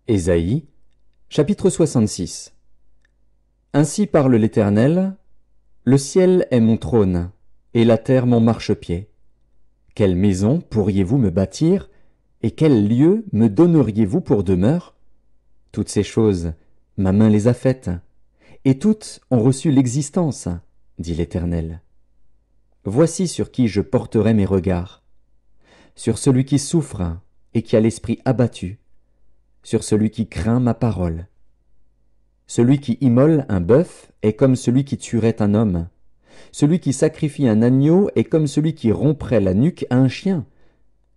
Ésaïe, chapitre 66. Ainsi parle l'Éternel, le ciel est mon trône, et la terre mon marchepied. Quelle maison pourriez-vous me bâtir, et quel lieu me donneriez-vous pour demeure? Toutes ces choses, ma main les a faites, et toutes ont reçu l'existence, dit l'Éternel. Voici sur qui je porterai mes regards, sur celui qui souffre et qui a l'esprit abattu, sur celui qui craint ma parole. Celui qui immole un bœuf est comme celui qui tuerait un homme. Celui qui sacrifie un agneau est comme celui qui romprait la nuque à un chien.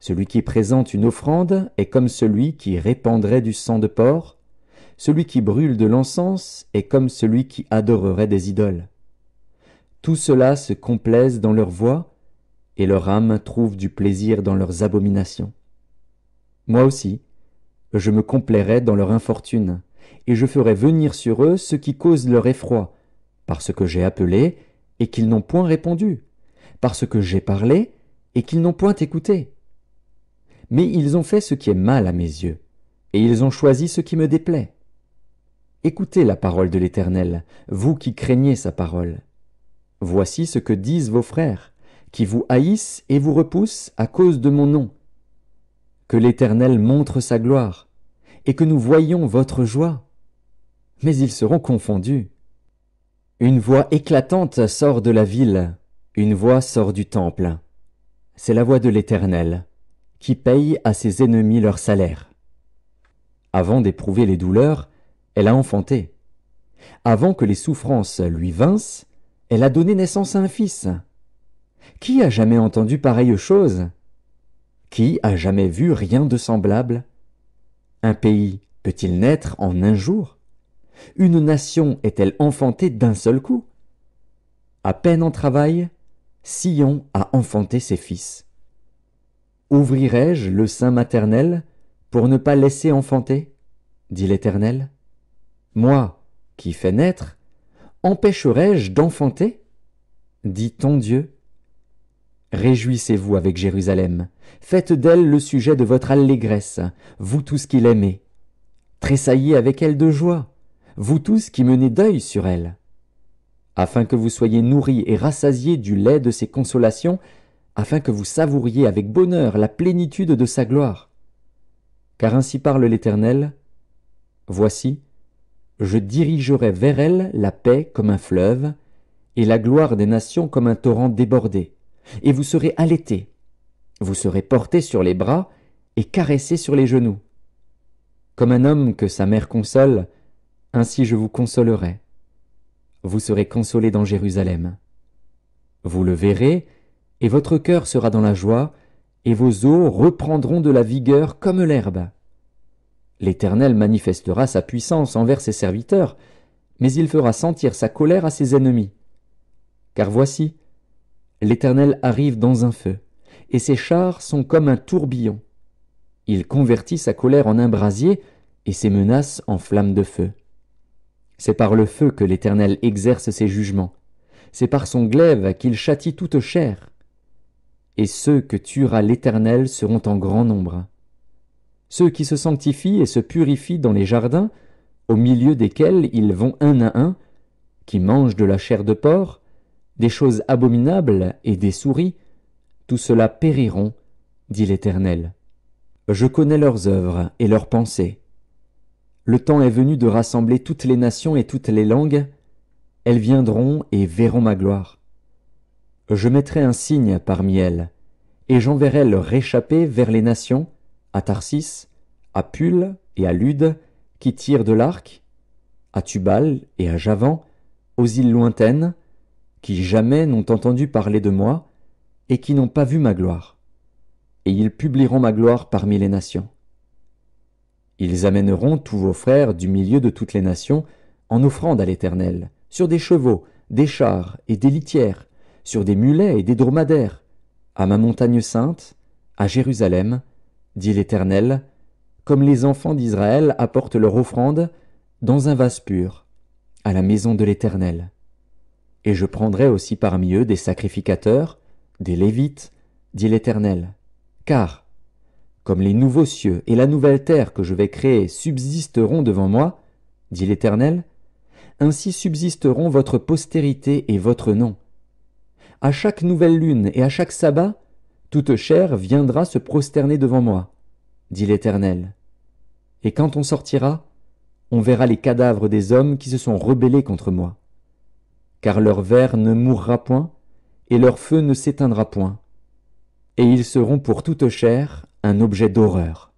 Celui qui présente une offrande est comme celui qui répandrait du sang de porc. Celui qui brûle de l'encens est comme celui qui adorerait des idoles. Tout cela se complaisent dans leur voie, et leur âme trouve du plaisir dans leurs abominations. Moi aussi, je me complairai dans leur infortune, et je ferai venir sur eux ce qui cause leur effroi, parce que j'ai appelé, et qu'ils n'ont point répondu, parce que j'ai parlé, et qu'ils n'ont point écouté. Mais ils ont fait ce qui est mal à mes yeux, et ils ont choisi ce qui me déplaît. Écoutez la parole de l'Éternel, vous qui craignez sa parole. Voici ce que disent vos frères, qui vous haïssent et vous repoussent à cause de mon nom. Que l'Éternel montre sa gloire, et que nous voyions votre joie. Mais ils seront confondus. Une voix éclatante sort de la ville, une voix sort du temple. C'est la voix de l'Éternel, qui paye à ses ennemis leur salaire. Avant d'éprouver les douleurs, elle a enfanté. Avant que les souffrances lui vinssent, elle a donné naissance à un fils. Qui a jamais entendu pareille chose? Qui a jamais vu rien de semblable? Un pays peut-il naître en un jour? Une nation est-elle enfantée d'un seul coup? À peine en travail, Sion a enfanté ses fils. Ouvrirai-je le sein maternel pour ne pas laisser enfanter? Dit l'Éternel. Moi, qui fais naître, empêcherai-je d'enfanter? Dit ton Dieu. Réjouissez-vous avec Jérusalem, faites d'elle le sujet de votre allégresse, vous tous qui l'aimez. Tressaillez avec elle de joie, vous tous qui menez deuil sur elle, afin que vous soyez nourris et rassasiés du lait de ses consolations, afin que vous savouriez avec bonheur la plénitude de sa gloire. Car ainsi parle l'Éternel, voici, je dirigerai vers elle la paix comme un fleuve, et la gloire des nations comme un torrent débordé. Et vous serez allaités, vous serez portés sur les bras et caressés sur les genoux. Comme un homme que sa mère console, ainsi je vous consolerai. Vous serez consolés dans Jérusalem. Vous le verrez, et votre cœur sera dans la joie, et vos os reprendront de la vigueur comme l'herbe. L'Éternel manifestera sa puissance envers ses serviteurs, mais il fera sentir sa colère à ses ennemis. Car voici, l'Éternel arrive dans un feu, et ses chars sont comme un tourbillon. Il convertit sa colère en un brasier, et ses menaces en flammes de feu. C'est par le feu que l'Éternel exerce ses jugements. C'est par son glaive qu'il châtie toute chair. Et ceux que tuera l'Éternel seront en grand nombre. Ceux qui se sanctifient et se purifient dans les jardins, au milieu desquels ils vont un à un, qui mangent de la chair de porc, des choses abominables et des souris, tout cela périront, dit l'Éternel. Je connais leurs œuvres et leurs pensées. Le temps est venu de rassembler toutes les nations et toutes les langues. Elles viendront et verront ma gloire. Je mettrai un signe parmi elles, et j'enverrai leur réchappé vers les nations, à Tarsis, à Pul et à Lude, qui tirent de l'arc, à Tubal et à Javan, aux îles lointaines, qui jamais n'ont entendu parler de moi, et qui n'ont pas vu ma gloire. Et ils publieront ma gloire parmi les nations. Ils amèneront tous vos frères du milieu de toutes les nations en offrande à l'Éternel, sur des chevaux, des chars et des litières, sur des mulets et des dromadaires, à ma montagne sainte, à Jérusalem, dit l'Éternel, comme les enfants d'Israël apportent leur offrande dans un vase pur, à la maison de l'Éternel. Et je prendrai aussi parmi eux des sacrificateurs, des Lévites, dit l'Éternel. Car, comme les nouveaux cieux et la nouvelle terre que je vais créer subsisteront devant moi, dit l'Éternel, ainsi subsisteront votre postérité et votre nom. À chaque nouvelle lune et à chaque sabbat, toute chair viendra se prosterner devant moi, dit l'Éternel. Et quand on sortira, on verra les cadavres des hommes qui se sont rebellés contre moi. Car leur ver ne mourra point, et leur feu ne s'éteindra point, et ils seront pour toute chair un objet d'horreur.